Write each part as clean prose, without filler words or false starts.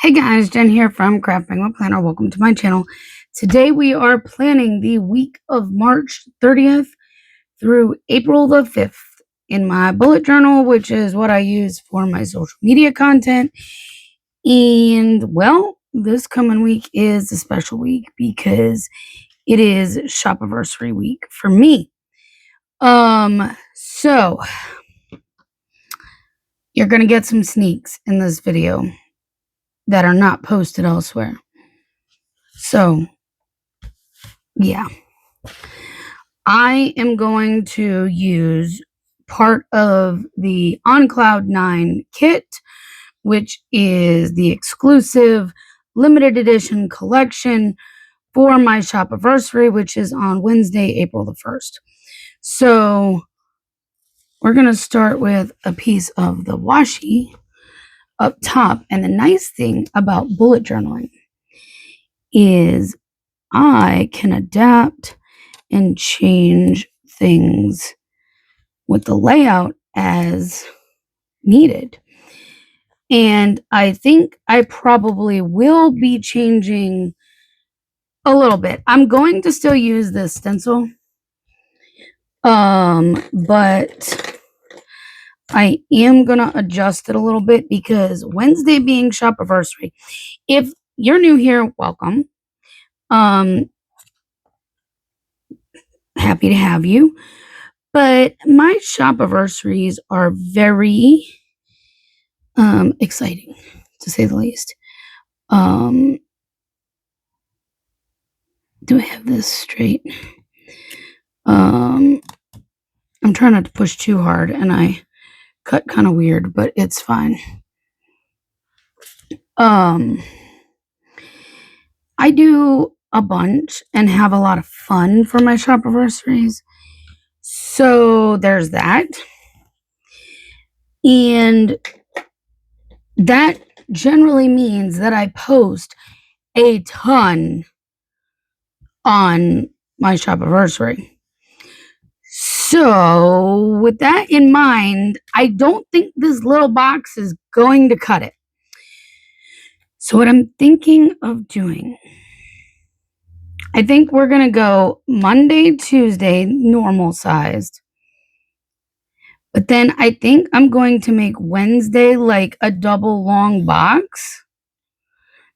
Hey guys, Jen here from Craft Penguin Planner. Welcome to my channel. Today we are planning the week of March 30th through April the 5th in my bullet journal, which is what I use for my social media content. And well, this coming week is a special week because it is Shopiversary week for me. So you're gonna get some sneaks in this video that are not posted elsewhere. So yeah. I am going to use part of the On Cloud 9 kit, which is the exclusive limited edition collection for my Shopiversary, which is on Wednesday, April the 1st. So we're going to start with a piece of the washi up top. And the nice thing about bullet journaling is I can adapt and change things with the layout as needed. And I think I probably will be changing a little bit. I'm going to still use this stencil, but I am going to adjust it a little bit because Wednesday being Shopiversary, if you're new here, welcome. Happy to have you. But my Shopiversaries are very exciting, to say the least. Do I have this straight? I'm trying not to push too hard, and I cut kind of weird, but it's fine. I do a bunch and have a lot of fun for my Shopiversaries. So there's that. And that generally means that I post a ton on my Shopiversary. So with that in mind, I don't think this little box is going to cut it. So what I'm thinking of doing, I think we're going to go Monday, Tuesday, normal sized. But then I think I'm going to make Wednesday like a double long box.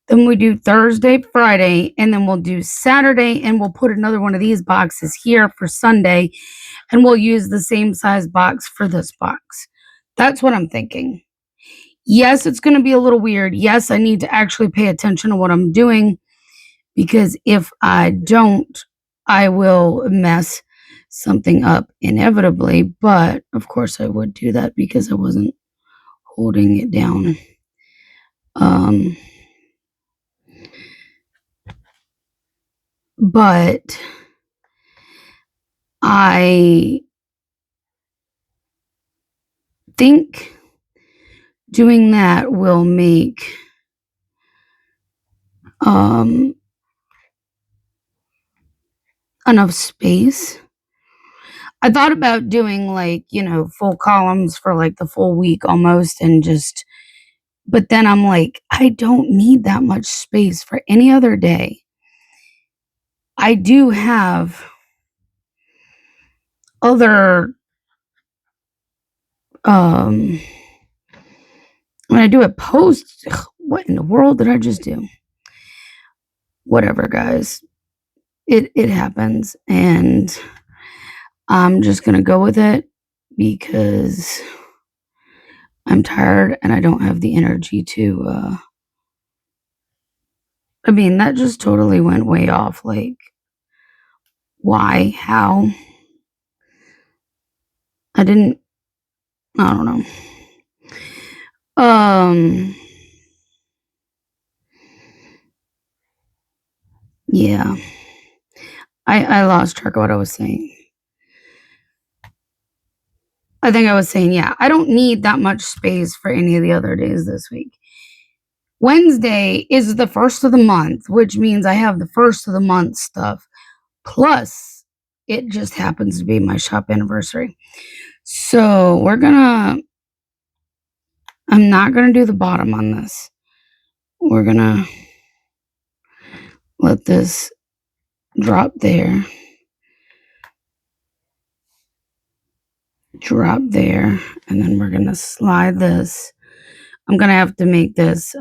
Then we do Thursday, Friday, and then we'll do Saturday, and we'll put another one of these boxes here for Sunday, and we'll use the same size box for this box. That's what I'm thinking. Yes, it's going to be a little weird. Yes, I need to actually pay attention to what I'm doing, because if I don't, I will mess something up inevitably. But of course I would do that because I wasn't holding it down. But I think doing that will make enough space. I thought about doing like, full columns for like the full week almost, and just, but then I'm like, I don't need that much space for any other day. I do have other, when I do a post, what in the world did I just do? Whatever, guys. It happens, and I'm just going to go with it because I'm tired and I don't have the energy to, I mean, that just totally went way off. Like, why? How? I don't know. Yeah. I lost track of what I was saying. I think I was saying, yeah, I don't need that much space for any of the other days this week. Wednesday is the first of the month, which means I have the first of the month stuff. Plus, it just happens to be my shop anniversary. So I'm not gonna do the bottom on this. we're gonna let this drop there, and then we're gonna slide this. I'm gonna have to make this,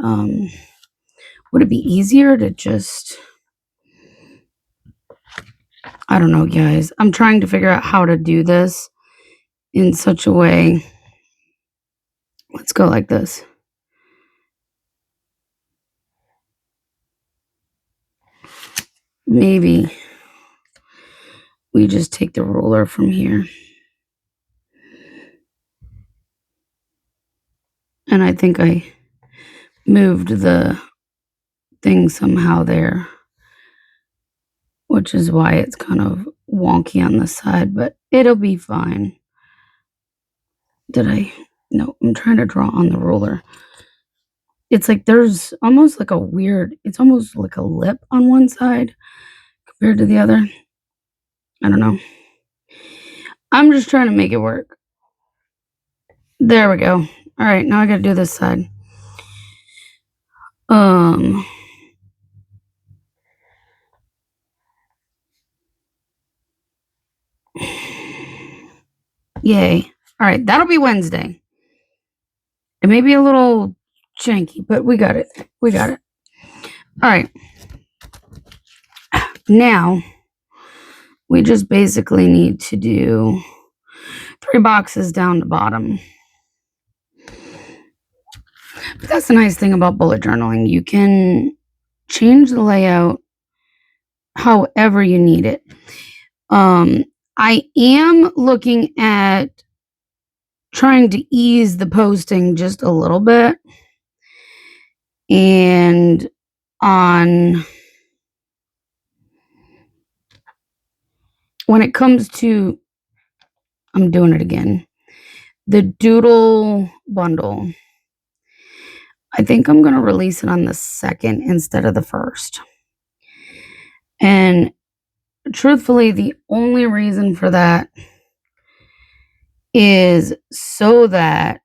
would it be easier to just, I don't know, guys. I'm trying to figure out how to do this in such a way. Let's go like this. Maybe we just take the ruler from here. And I think I moved the thing somehow there, which is why it's kind of wonky on the side, but it'll be fine. No, I'm trying to draw on the ruler. It's like there's almost like it's almost like a lip on one side compared to the other. I don't know. I'm just trying to make it work. There we go. All right, now I gotta do this side. Yay. All right, that'll be Wednesday. It may be a little janky, but we got it. We got it. All right. Now, we just basically need to do 3 boxes down to bottom. But that's the nice thing about bullet journaling. You can change the layout however you need it. I am looking at trying to ease the posting just a little bit. And when it comes to, I'm doing it again, the doodle bundle, I think I'm going to release it on the 2nd instead of the 1st. And truthfully, the only reason for that is so that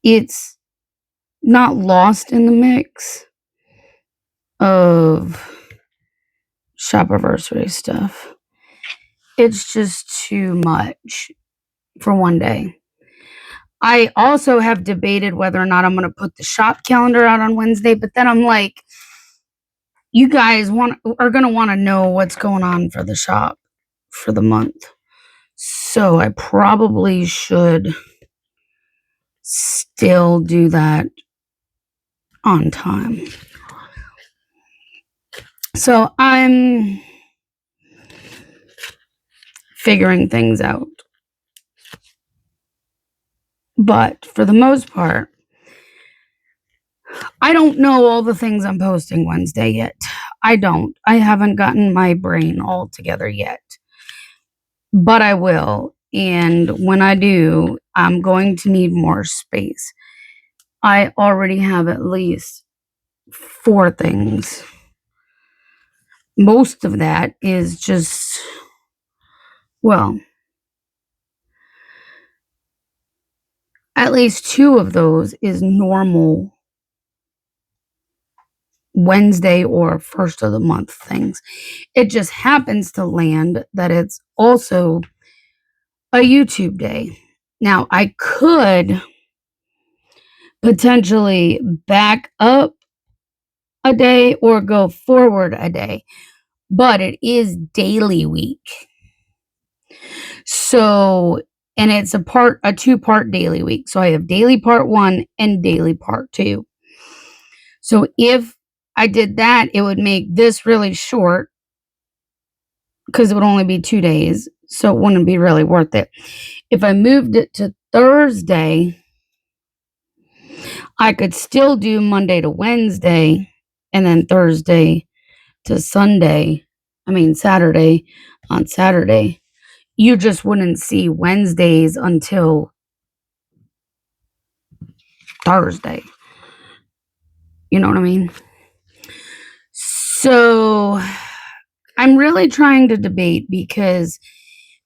it's not lost in the mix of Shopperversary stuff. It's just too much for one day. I also have debated whether or not I'm going to put the shop calendar out on Wednesday, but then I'm like, you guys are going to want to know what's going on for the shop for the month. So I probably should still do that on time. So I'm figuring things out. But for the most part, I don't know all the things I'm posting Wednesday yet. I don't. I haven't gotten my brain all together yet. But I will. And when I do, I'm going to need more space. I already have at least 4 things. Most of that is just, well, at least 2 of those is normal Wednesday or first of the month things. It just happens to land that it's also a YouTube day. Now, I could potentially back up a day or go forward a day, but it is daily week. So, and it's a 2-part daily week. So I have daily part 1 and daily part 2. So if I did that, it would make this really short because it would only be 2 days. So it wouldn't be really worth it. If I moved it to Thursday, I could still do Monday to Wednesday and then Thursday to Saturday on Saturday. You just wouldn't see Wednesdays until Thursday. You know what I mean? So I'm really trying to debate because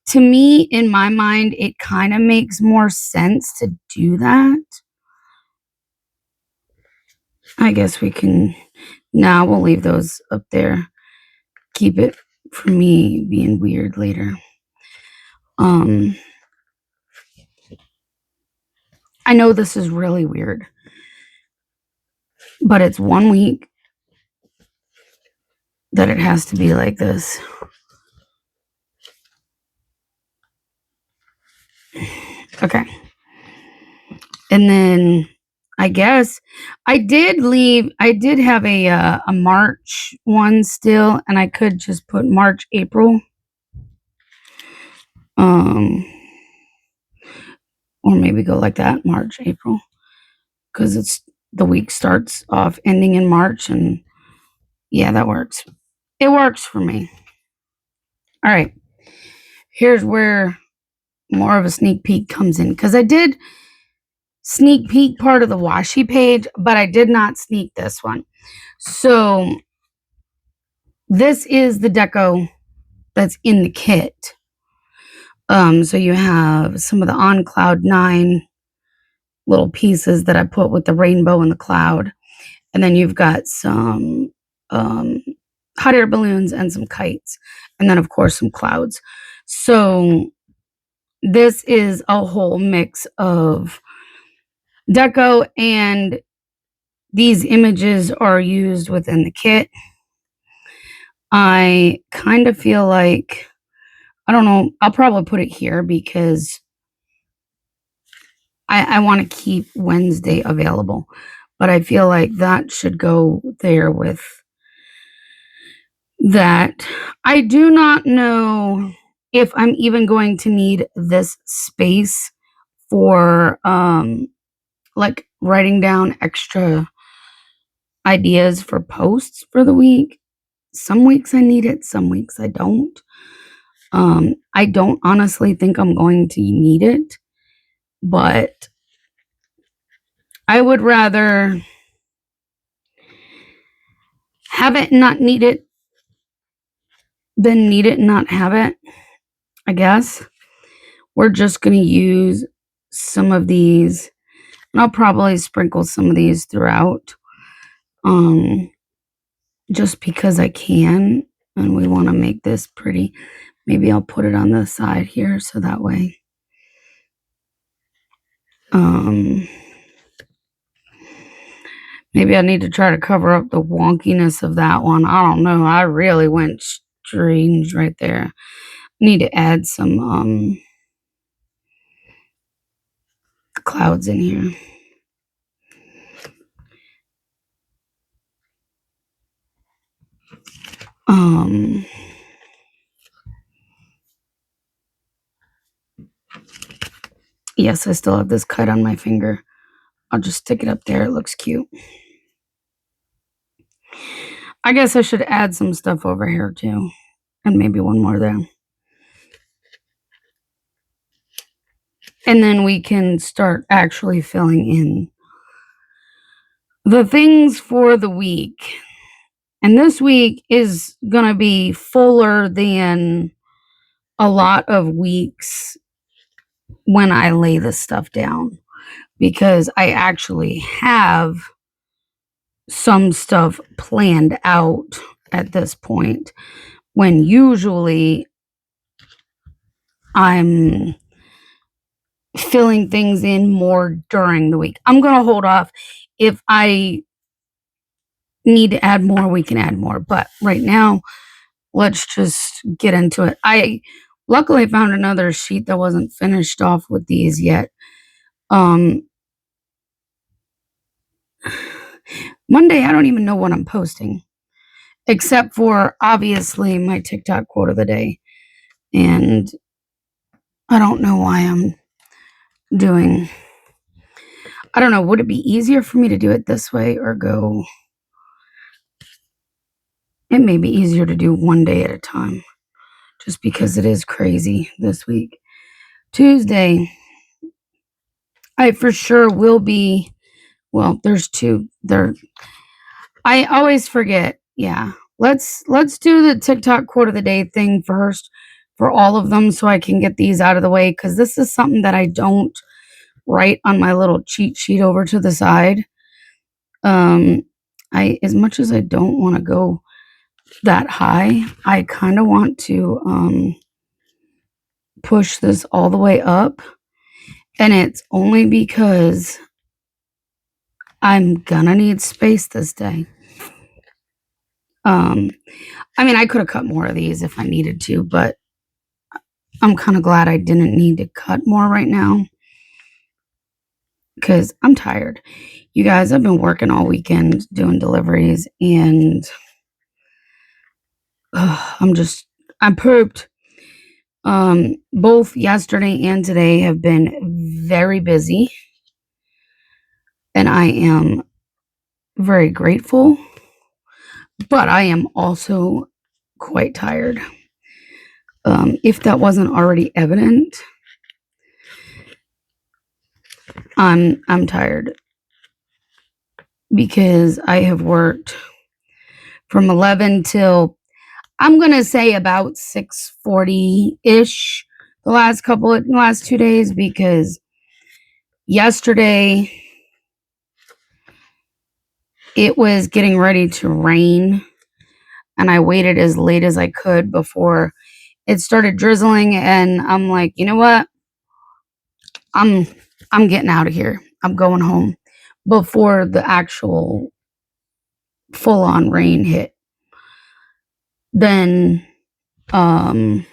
to me, in my mind, it kind of makes more sense to do that. I guess we can, now we'll leave those up there. Keep it for me being weird later. I know this is really weird, but it's 1 week that it has to be like this. Okay. And then I guess I did have a March one still, and I could just put March, April. Or maybe go like that, March, April, because it's the week starts off ending in March, and yeah, that works. It works for me. All right. Here's where more of a sneak peek comes in, because I did sneak peek part of the washi page, but I did not sneak this one. So this is the deco that's in the kit. So you have some of the On Cloud 9 little pieces that I put with the rainbow and the cloud. And then you've got some hot air balloons and some kites. And then, of course, some clouds. So this is a whole mix of deco, and these images are used within the kit. I kind of feel like, I don't know, I'll probably put it here because I want to keep Wednesday available, but I feel like that should go there with that. I do not know if I'm even going to need this space for like writing down extra ideas for posts for the week. Some weeks I need it, some weeks I don't. I don't honestly think I'm going to need it, but I would rather have it and not need it than need it and not have it, I guess. We're just going to use some of these, and I'll probably sprinkle some of these throughout, just because I can, and we want to make this pretty. Maybe I'll put it on the side here so that way. Maybe I need to try to cover up the wonkiness of that one. I don't know. I really went strange right there. I need to add some clouds in here. Yes, I still have this cut on my finger. I'll just stick it up there. It looks cute. I guess I should add some stuff over here too. And maybe one more there. And then we can start actually filling in the things for the week. And this week is going to be fuller than a lot of weeks when I lay this stuff down, because I actually have some stuff planned out at this point, when usually I'm filling things in more during the week. I'm going to hold off. If I need to add more, we can add more. But right now, let's just get into it. I luckily found another sheet that wasn't finished off with these yet. Monday, I don't even know what I'm posting, except for obviously my TikTok quote of the day. And I don't know why I'm doing, I don't know, would it be easier for me to do it this way or go? It may be easier to do one day at a time, just because it is crazy this week. Tuesday, I for sure will be, well, there's two. I always forget. Yeah. Let's do the TikTok quote of the day thing first for all of them, so I can get these out of the way, because this is something that I don't write on my little cheat sheet over to the side. as much as I don't want to go that high, I kind of want to push this all the way up. And it's only because I'm gonna need space this day. I mean, I could have cut more of these if I needed to, but I'm kind of glad I didn't need to cut more right now because I'm tired. You guys, I've been working all weekend doing deliveries and I'm pooped. Both yesterday and today have been very busy and I am very grateful, but I am also quite tired. If that wasn't already evident, I'm tired because I have worked from 11 till I'm gonna say about 6:40-ish the last 2 days because yesterday it was getting ready to rain and I waited as late as I could before it started drizzling and I'm like, "You know what? I'm getting out of here. I'm going home," before the actual full-on rain hit. Then um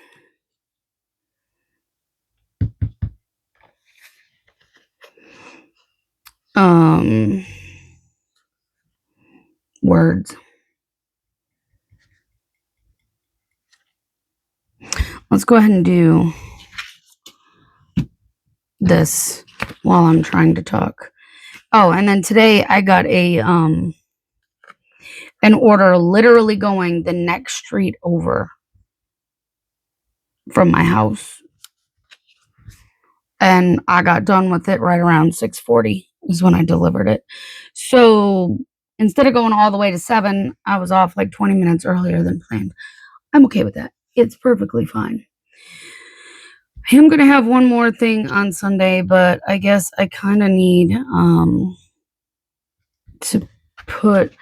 um words. Let's go ahead and do this while I'm trying to talk. Oh, and then today I got an order literally going the next street over from my house. And I got done with it right around 6:40 is when I delivered it. So instead of going all the way to 7, I was off like 20 minutes earlier than planned. I'm okay with that. It's perfectly fine. I am going to have one more thing on Sunday, but I guess I kind of need to put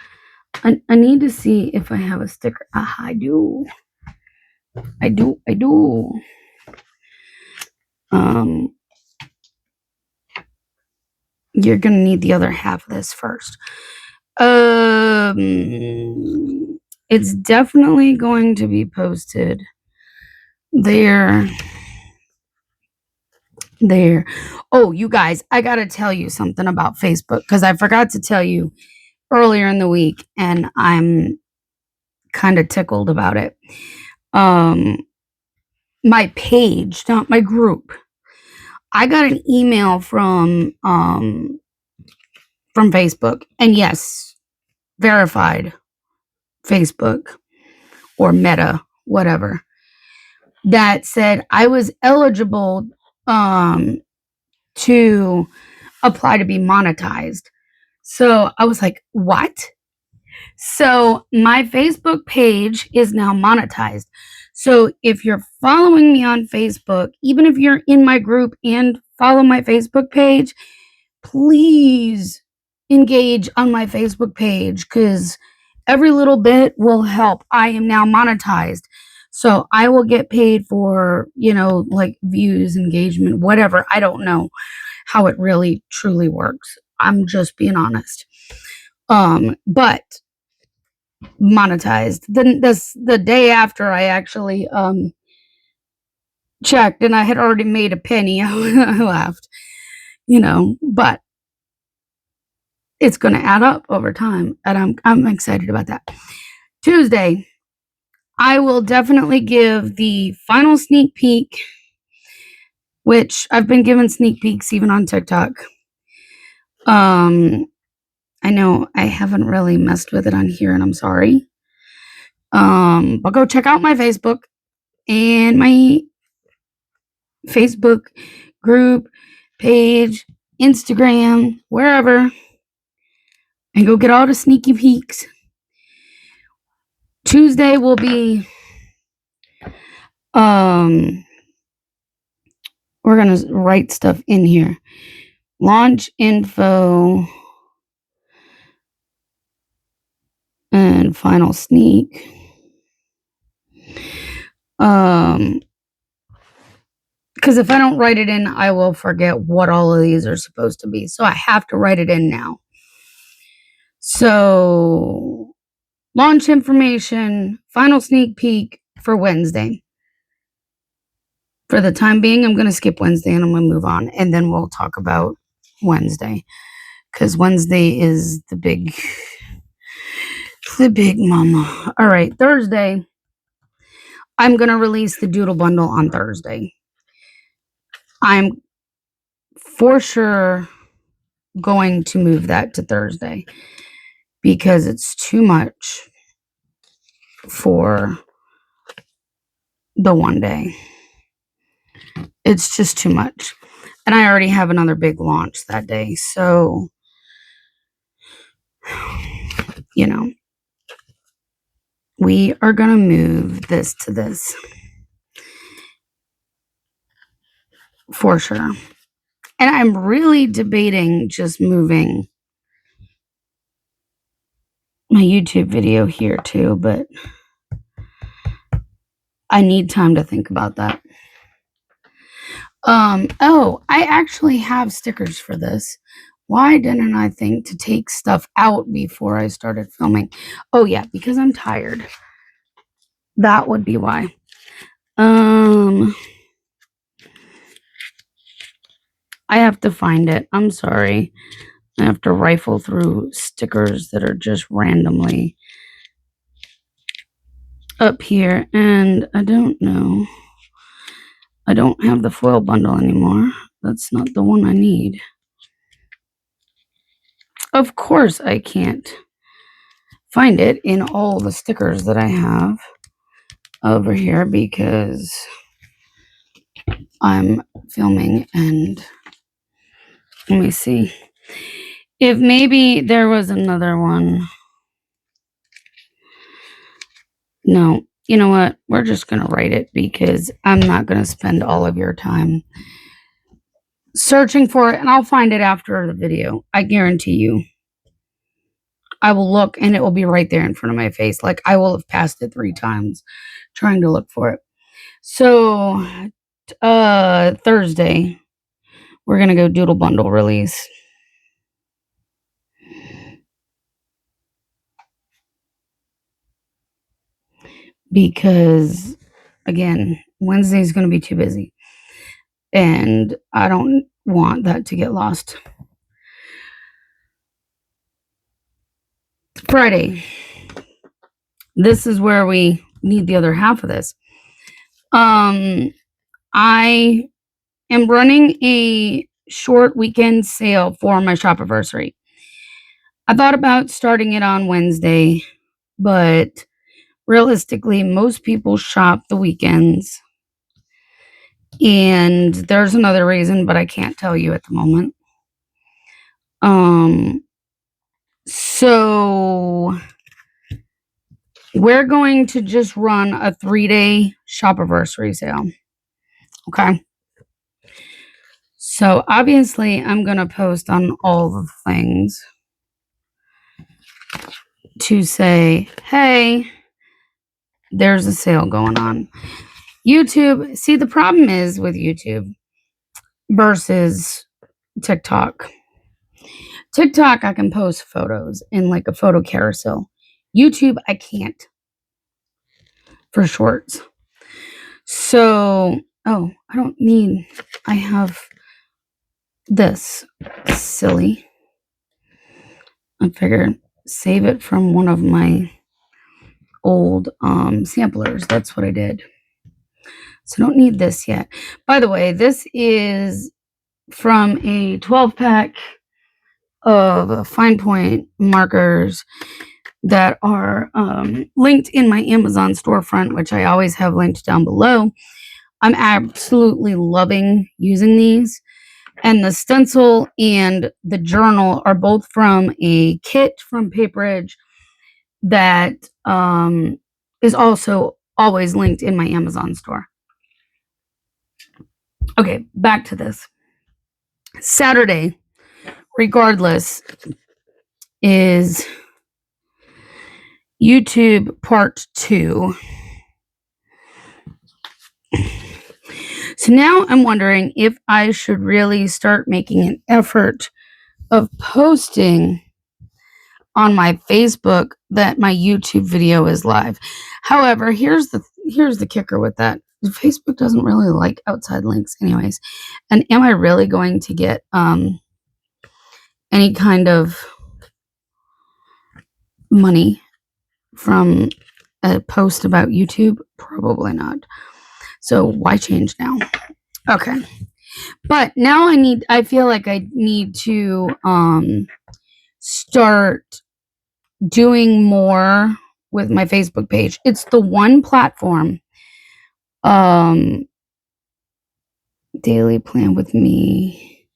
I need to see if I have a sticker. I do. I do. You're gonna need the other half of this first. It's definitely going to be posted there. Oh, you guys, I gotta tell you something about Facebook because I forgot to tell you earlier in the week, and I'm kind of tickled about it. My page, not my group. I got an email from Facebook, and yes, verified Facebook or Meta, whatever, that said I was eligible to apply to be monetized. So I was like, what? So my Facebook page is now monetized. So if you're following me on Facebook, even if you're in my group and follow my Facebook page, please engage on my Facebook page because every little bit will help. I am now monetized. So I will get paid for, like views, engagement, whatever. I don't know how it really truly works. I'm just being honest. But monetized. Then the day after I actually checked and I had already made a penny, I laughed. But it's going to add up over time, and I'm excited about that. Tuesday, I will definitely give the final sneak peek, which I've been given sneak peeks even on TikTok. I know I haven't really messed with it on here, and I'm sorry. But go check out my Facebook and my Facebook group, page, Instagram, wherever, and go get all the sneaky peeks. Tuesday will be we're gonna write stuff in here. Launch info and final sneak. Because if I don't write it in, I will forget what all of these are supposed to be. So I have to write it in now. So, launch information, final sneak peek for Wednesday. For the time being, I'm going to skip Wednesday and I'm going to move on. And then we'll talk about Wednesday. Because Wednesday is the big mama. All right, Thursday. I'm going to release the Doodle Bundle on Thursday. I'm for sure going to move that to Thursday because it's too much for the one day. It's just too much. And I already have another big launch that day. So, you know, we are going to move this to this for sure. And I'm really debating just moving my YouTube video here too, but I need time to think about that. I actually have stickers for this. Why didn't I think to take stuff out before I started filming? Oh yeah, because I'm tired. That would be why. I have to find it. I'm sorry. I have to rifle through stickers that are just randomly up here, and I don't know. I don't have the foil bundle anymore. That's not the one I need. Of course I can't find it in all the stickers that I have over here because I'm filming. And let me see if maybe there was another one. No, you know what? We're just going to write it because I'm not going to spend all of your time searching for it, and I'll find it after the video. I guarantee you. I will look and it will be right there in front of my face. Like I will have passed it 3 times trying to look for it. So, Thursday, we're going to go Doodle Bundle release. Because, again, Wednesday is going to be too busy. And I don't want that to get lost. Friday. This is where we need the other half of this. I am running a short weekend sale for my Shopiversary. I thought about starting it on Wednesday, but realistically, most people shop the weekends. And there's another reason, but I can't tell you at the moment. So we're going to just run a 3-day Shopiversary sale. Okay. So obviously I'm going to post on all the things to say, hey, there's a sale going on. YouTube, see, the problem is with YouTube versus TikTok. TikTok, I can post photos in like a photo carousel. YouTube, I can't for shorts. So, I have this. Silly. I figured save it from one of my old samplers. That's what I did. So I don't need this yet. By the way, this is from a 12-pack of fine point markers that are linked in my Amazon storefront, which I always have linked down below. I'm absolutely loving using these. And the stencil and the journal are both from a kit from Paperage that is also always linked in my Amazon store. Okay, back to this. Saturday, regardless, is, YouTube part 2. So now I'm wondering if I should really start making an effort of posting on my Facebook that my YouTube video is live. However, here's the kicker with that. Facebook doesn't really like outside links anyways. And am I really going to get any kind of money from a post about YouTube? Probably not. So why change now? Okay. But now I feel like I need to start doing more with my Facebook page. It's the one platform, Daily Plan with Me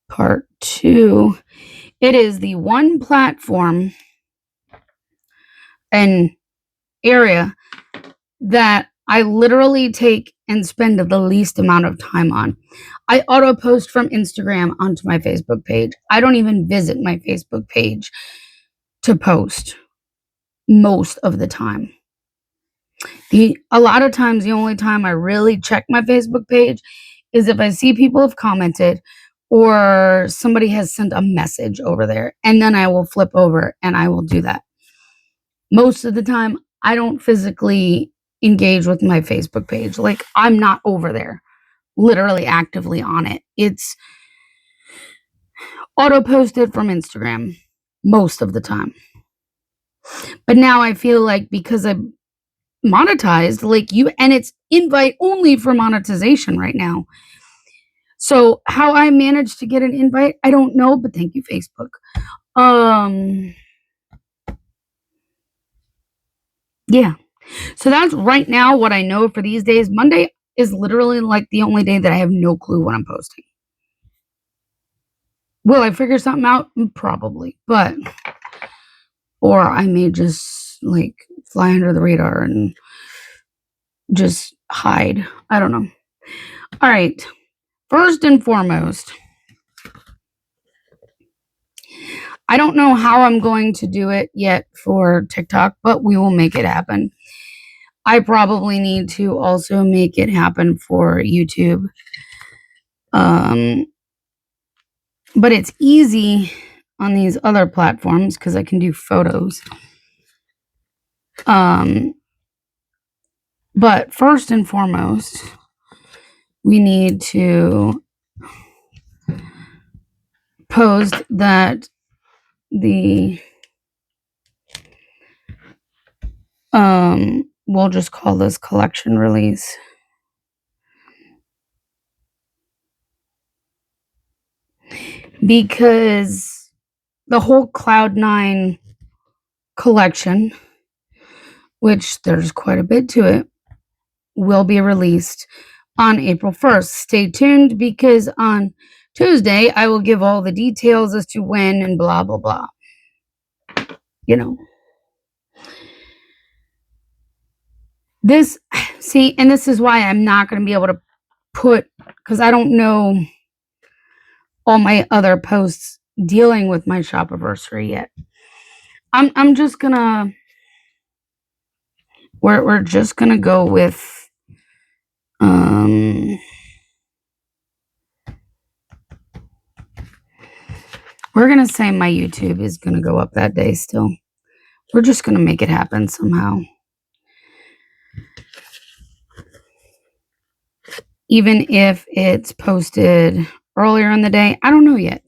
part 2. It is the one platform and area that I literally take and spend the least amount of time on. I auto post from Instagram onto my Facebook page. I don't even visit my Facebook page to post most of the time. A lot of times, the only time I really check my Facebook page is if I see people have commented or somebody has sent a message over there, and then I will flip over and I will do that. Most of the time, I don't physically engage with my Facebook page. Like, I'm not over there, literally actively on it. It's auto posted from Instagram most of the time. But now I feel like because I monetized, like you, and it's invite only for monetization right now. So how I managed to get an invite, I don't know, but thank you, Facebook. Yeah. So that's right now what I know for these days. Monday is literally like the only day that I have no clue what I'm posting. Will I figure something out? Probably, but or I may just like fly under the radar and just hide. I don't know. All right. First and foremost, I don't know how I'm going to do it yet for TikTok, but we will make it happen. I probably need to also make it happen for YouTube. But it's easy on these other platforms because I can do photos. But first and foremost, we need to post that we'll just call this collection release. Because the whole Cloud9 collection, which there's quite a bit to it, will be released on April 1st. Stay tuned because on Tuesday I will give all the details as to when and blah, blah, blah. You know. This is why I'm not going to be able to put, because I don't know all my other posts dealing with my shop anniversary yet. I'm just gonna we're just gonna go with we're gonna say my YouTube is gonna go up that day still. We're just gonna make it happen somehow. Even if it's posted earlier in the day, I don't know yet.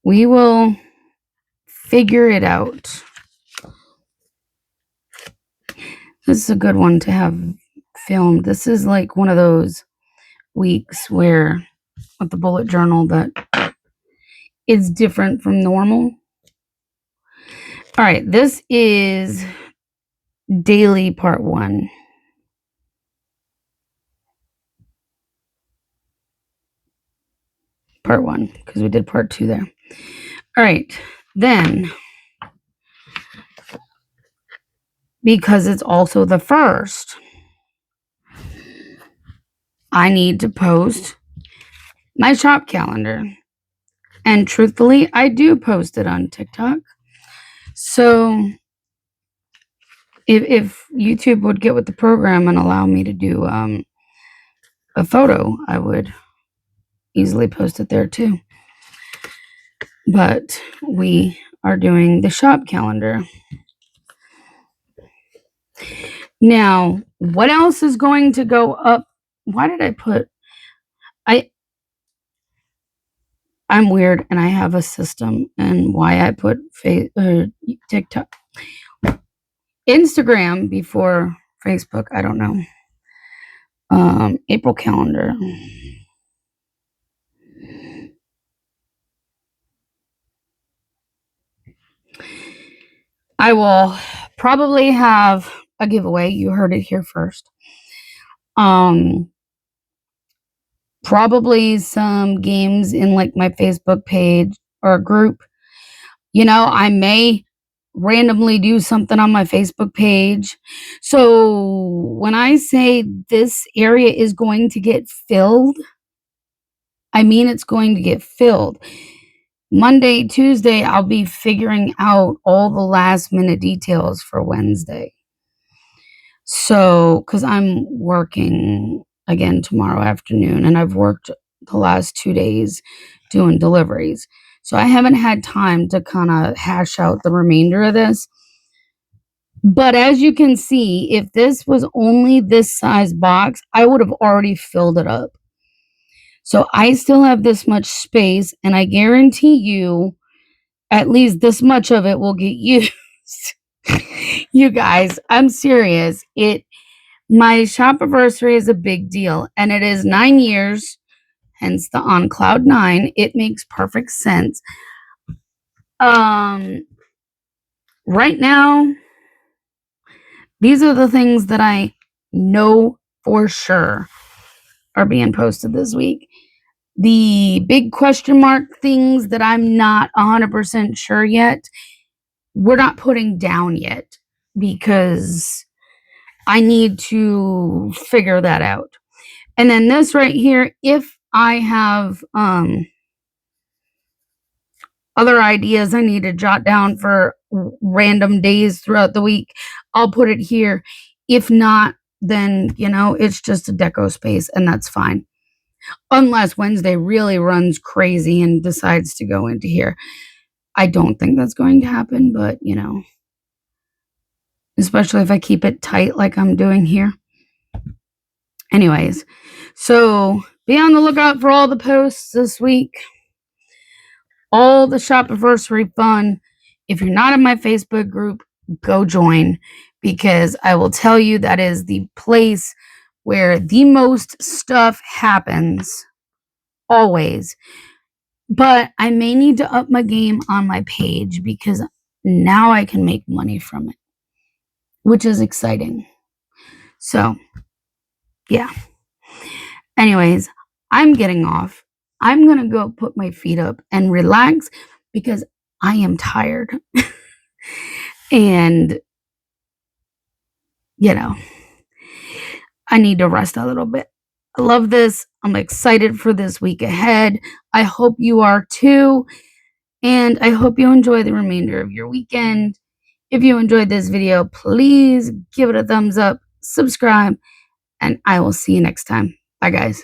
We will figure it out. This is a good one to have filmed. This is like one of those weeks where with the bullet journal that is different from normal. All right, this is daily part 1. Part 1, because we did part 2 there. All right, then, because it's also the first, I need to post my shop calendar. And truthfully, I do post it on TikTok. So if YouTube would get with the program and allow me to do a photo, I would easily post it there too. But we are doing the shop calendar. Now, what else is going to go up? Why did I put I'm weird and I have a system, and why I put TikTok, Instagram before Facebook, I don't know. April calendar. I will probably have a giveaway. You heard it here first. Probably some games in like my Facebook page or group. I may randomly do something on my Facebook page. So when I say this area is going to get filled, I mean it's going to get filled. Monday, Tuesday, I'll be figuring out all the last minute details for Wednesday. So, because I'm working again tomorrow afternoon, and I've worked the last 2 days doing deliveries. So I haven't had time to kind of hash out the remainder of this. But as you can see, if this was only this size box, I would have already filled it up. So I still have this much space, and I guarantee you at least this much of it will get used. You guys, I'm serious. My shop anniversary is a big deal, and it is 9 years, hence the on cloud 9. It makes perfect sense. Right now, these are the things that I know for sure are being posted this week. The big question mark things that I'm not 100% sure yet, we're not putting down yet because I need to figure that out. And then this right here, if I have other ideas I need to jot down for random days throughout the week, I'll put it here. If not, then, it's just a deco space, and that's fine. Unless Wednesday really runs crazy and decides to go into here. I don't think that's going to happen, but, especially if I keep it tight like I'm doing here. Anyways, so be on the lookout for all the posts this week. All the shop anniversary fun. If you're not in my Facebook group, go join, because I will tell you that is the place where the most stuff happens. Always. But I may need to up my game on my page because now I can make money from it, which is exciting. So, yeah. Anyways, I'm getting off. I'm going to go put my feet up and relax because I am tired. And, I need to rest a little bit. I love this. I'm excited for this week ahead. I hope you are too. And I hope you enjoy the remainder of your weekend. If you enjoyed this video, please give it a thumbs up, subscribe, and I will see you next time. Bye, guys.